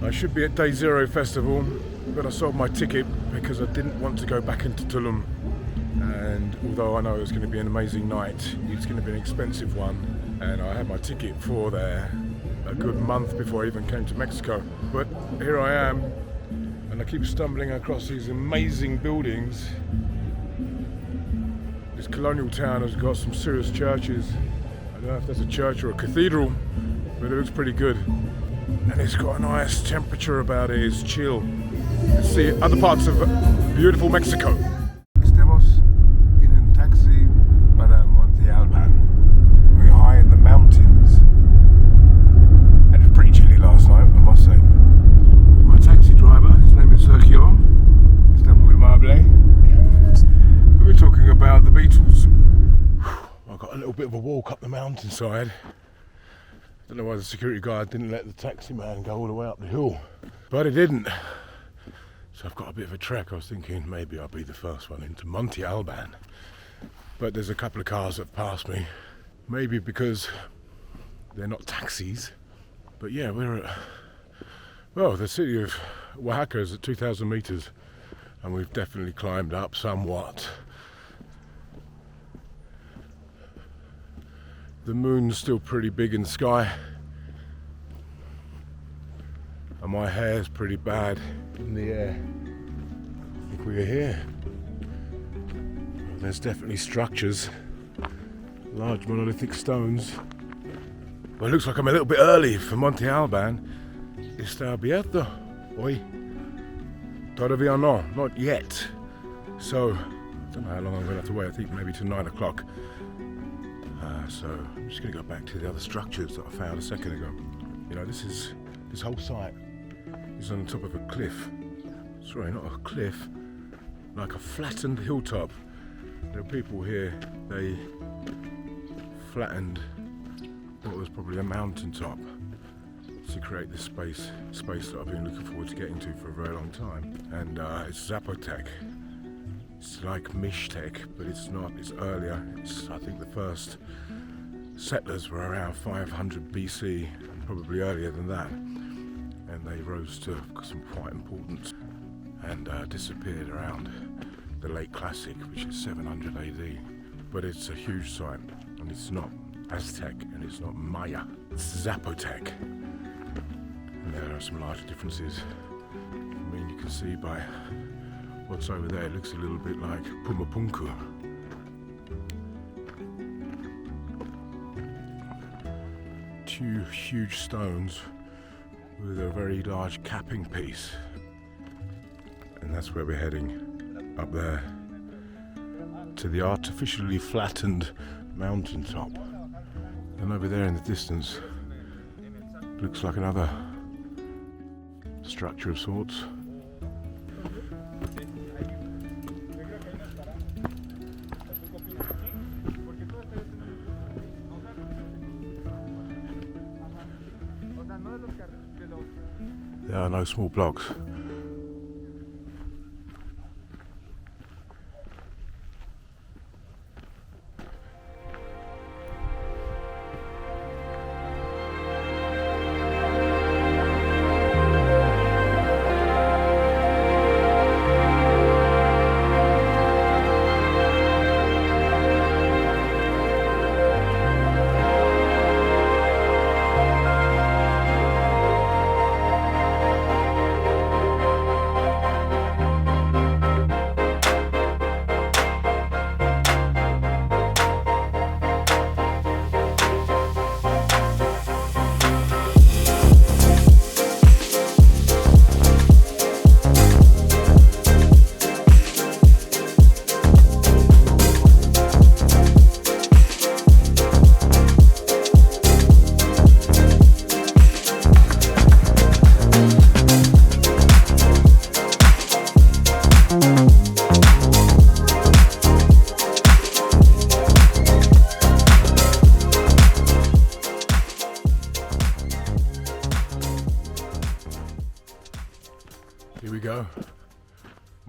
I should be at Day Zero Festival, but I sold my ticket because I didn't want to go back into Tulum. And although I know it was going to be an amazing night, it's going to be an expensive one. And I had my ticket for there a good month before I even came to Mexico. But here I am, and I keep stumbling across these amazing buildings. This colonial town has got some serious churches. I don't know if that's a church or a cathedral, but it looks pretty good. And it's got a nice temperature about it, it's chill. You see other parts of beautiful Mexico. Estamos in a taxi para Monte Alban. We're high in the mountains. And it was pretty chilly last night, I must say. My taxi driver, his name is Sergio. Está muy amable. We were talking about the Beatles. I got a little bit of a walk up the mountainside. I don't know why the security guard didn't let the taxi man go all the way up the hill, but he didn't. So I've got a bit of a trek. I was thinking maybe I'll be the first one into Monte Alban, but there's a couple of cars that passed me. Maybe because they're not taxis, but yeah, we're at, well, the city of Oaxaca is at 2,000 meters, and we've definitely climbed up somewhat. The moon's still pretty big in the sky, and my hair's pretty bad in the air. I think we're here. There's definitely structures, large monolithic stones. Well, it looks like I'm a little bit early for Monte Alban. Está abierto hoy? Todavía no, not yet. So, I don't know how long I'm going to have to wait. I think maybe till 9 o'clock. So I'm just going to go back to the other structures that I found a second ago. You know, this whole site is on the top of a cliff. Sorry, not a cliff, like a flattened hilltop. There are people here, they flattened what was probably a mountaintop to create this space that I've been looking forward to getting to for a very long time. And it's ZAPOTEC. It's like Mixtec, but it's not, it's earlier. It's, I think the first settlers were around 500 BC, probably earlier than that. And they rose to some quite importance and disappeared around the late Classic, which is 700 AD. But it's a huge site, and it's not Aztec, and it's not Maya, it's Zapotec. And there are some larger differences. I mean, you can see by what's over there, it looks a little bit like Pumapunku. Two huge stones with a very large capping piece. And that's where we're heading, up there, to the artificially flattened mountaintop. And over there in the distance, looks like another structure of sorts. There are no small blocks. Here we go,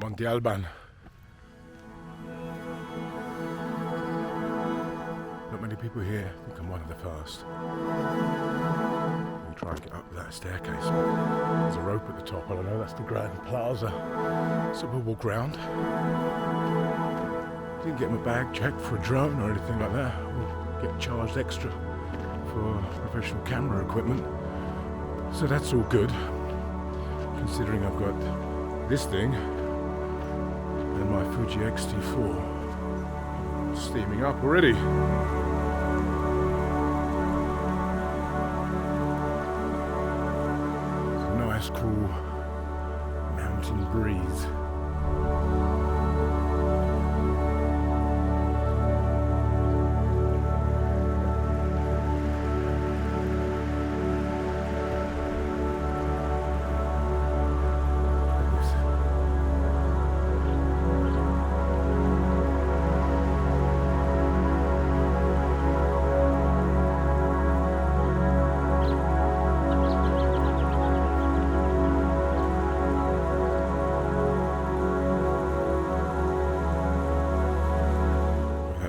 Monte Alban. Not many people here. I think I'm one of the first. We'll try and get up that staircase. There's a I don't know, that's the Grand Plaza. So we'll walk around. Didn't get my bag checked for a drone or anything like that. We'll get charged extra for professional camera equipment. So that's all good, considering I've got this thing and my Fuji X-T4 steaming up already. It's a nice, cool mountain breeze.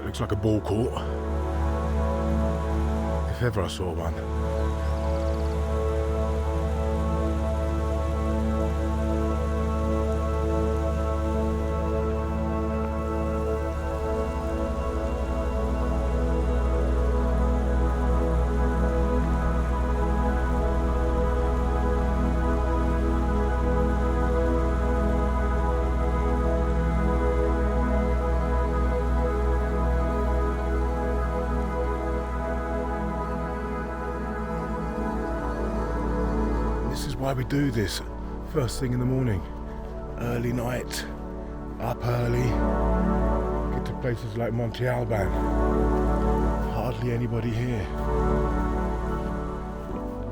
Looks like a ball court, if ever I saw one. Why we do this first thing in the morning, early night, up early, get to places like Monte Alban, hardly anybody here.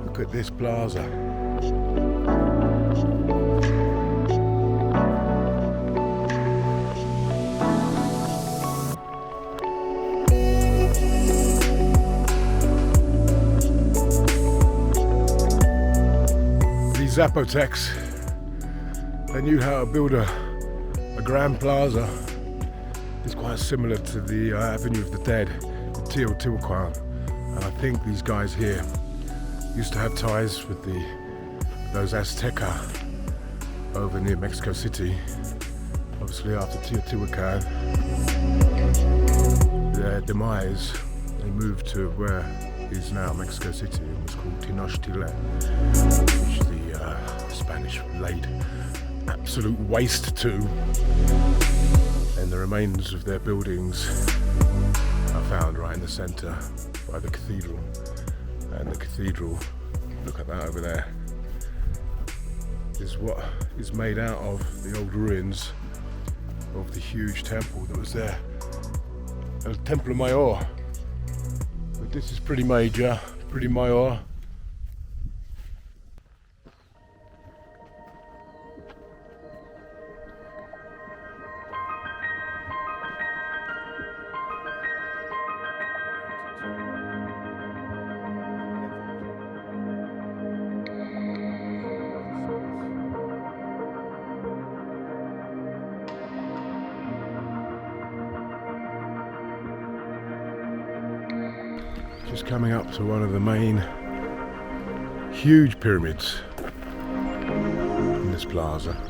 Look at this plaza. ZAPOTECs, they knew how to build a grand plaza. It's quite similar to the Avenue of the Dead, the Teotihuacan, and I think these guys here used to have ties with those Azteca over near Mexico City. Obviously after Teotihuacan, their demise, they moved to where is now Mexico City. It was called Tenochtitlan, which the Spanish laid absolute waste to, and the remains of their buildings are found right in the centre by the cathedral. And the cathedral, look at that over there, is what is made out of the old ruins of the huge temple that was there, El Templo Mayor. But this is pretty major, pretty mayor. Just coming up to one of the main huge pyramids in this plaza. I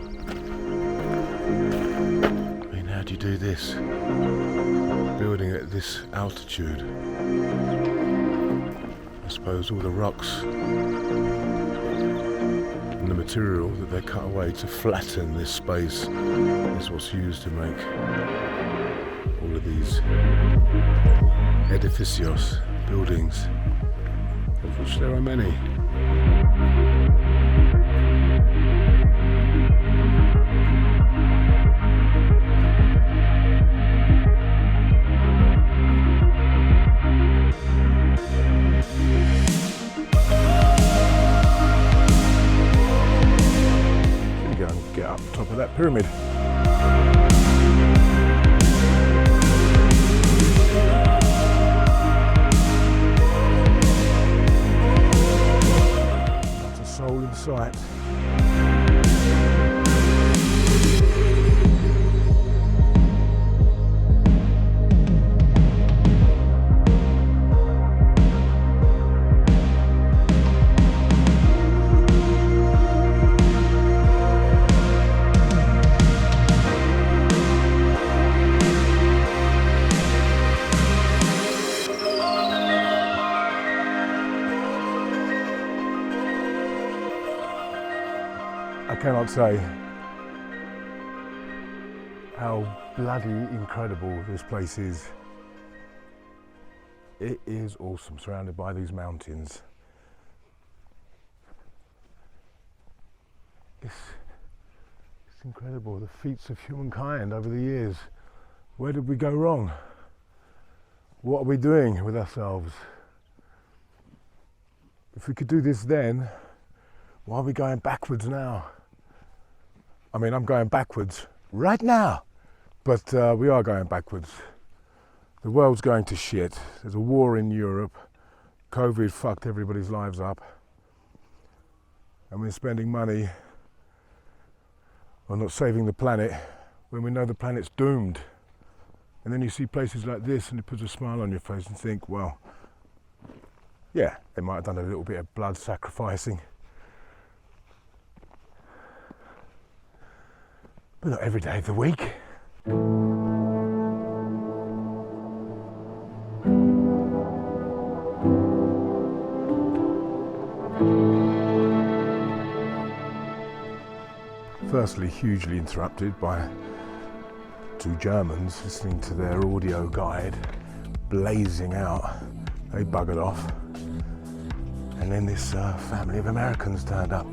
mean, how do you do this? Building at this altitude. I suppose all the rocks and the material that they cut away to flatten this space is what's used to make all of these edificios, buildings, of which there are many. Should go and get up top of that pyramid. Soul in sight. I cannot say how bloody incredible this place is. It is awesome, surrounded by these mountains. It's incredible, the feats of humankind over the years. Where did we go wrong? What are we doing with ourselves? If we could do this then, why are we going backwards now? I mean, I'm going backwards right now, but we are going backwards. The world's going to shit. There's a war in Europe. COVID fucked everybody's lives up. And we're spending money on not saving the planet when we know the planet's doomed. And then you see places like this and it puts a smile on your face and think, well, yeah, they might have done a little bit of blood sacrificing. But not every day of the week. Firstly, hugely interrupted by two Germans listening to their audio guide blazing out. They buggered off. And then this family of Americans turned up.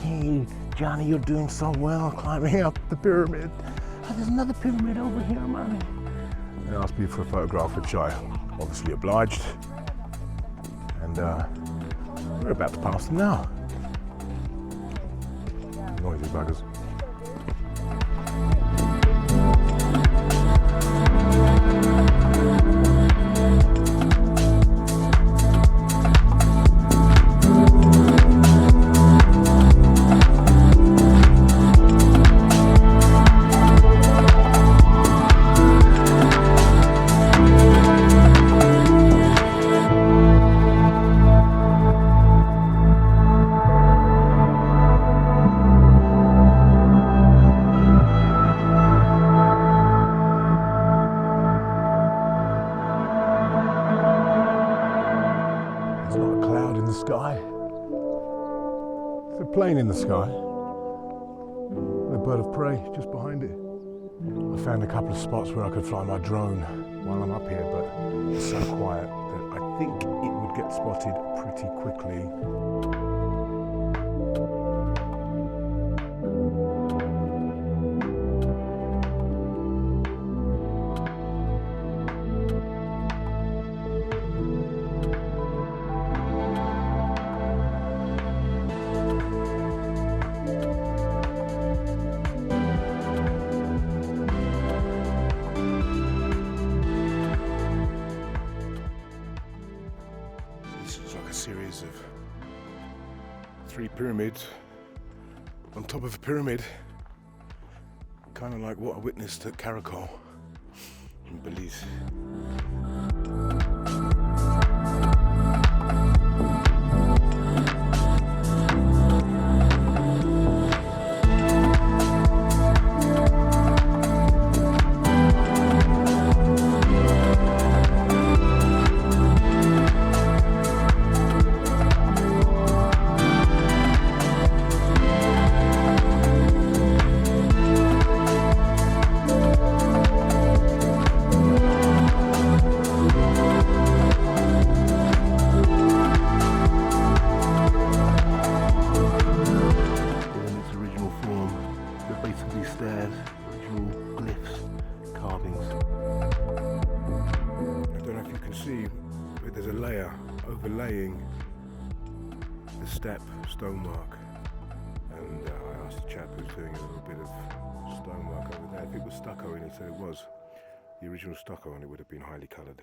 Hey, Johnny, you're doing so well climbing up the pyramid. Oh, there's another pyramid over here, man. They asked me for a photograph, which I obviously obliged. And we're about to pass them now. Noisy buggers. Plane in the sky, and a bird of prey just behind it. I found a couple of spots where I could fly my drone while I'm up here, but it's so quiet that I think it would get spotted pretty quickly. Series of 3 pyramids on top of a pyramid, kind of like what I witnessed at Caracol in Belize. Overlaying the step stonework, and I asked the chap who was doing a little bit of stonework over there if it was stucco, and he said it was. The original stucco, and it would have been highly coloured.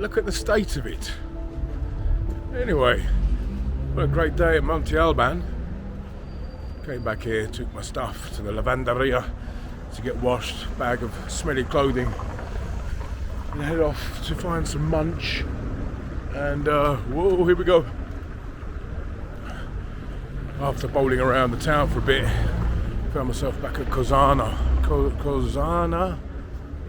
look at the state of it. Anyway, what a great day at Monte Alban. Came back here, took my stuff to the lavanderia to get washed, bag of smelly clothing, and head off to find some munch. And whoa, here we go. After bowling around the town for a bit, found myself back at Cozana.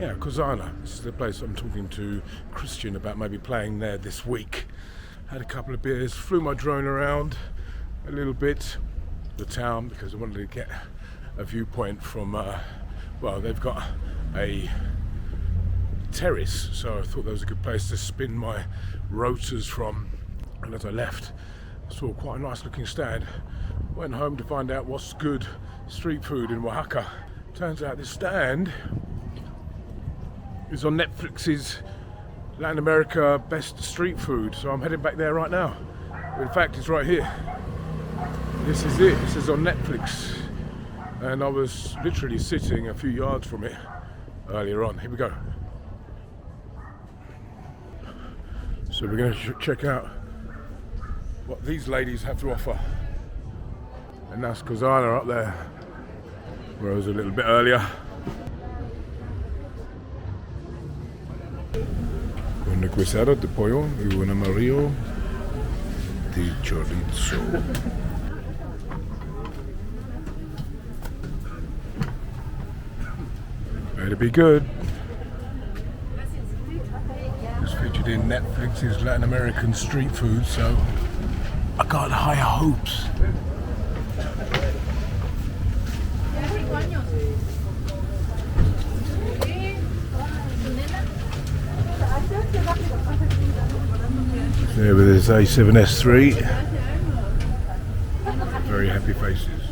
Yeah, Cozana. This is the place I'm talking to Christian about maybe playing there this week. Had a couple of beers, flew my drone around a little bit the town because I wanted to get a viewpoint from, well, they've got a terrace, so I thought that was a good place to spin my rotors from. And as I left, I saw quite a nice looking stand. Went home to find out what's good street food in Oaxaca. Turns out this stand is on Netflix's Latin America Best Street Food, so I'm heading back there right now. In fact, it's right here. This is it. This is on Netflix, and I was literally sitting a few yards from it earlier on. Here we go. So we're going to check out what these ladies have to offer. And that's Cozana up there, where I was a little bit earlier. Una quesada de pollo y un amarillo de chorizo. Better be good. It's featured in Netflix's Latin American street food, so I got higher hopes. There with his A7S3. Very happy faces.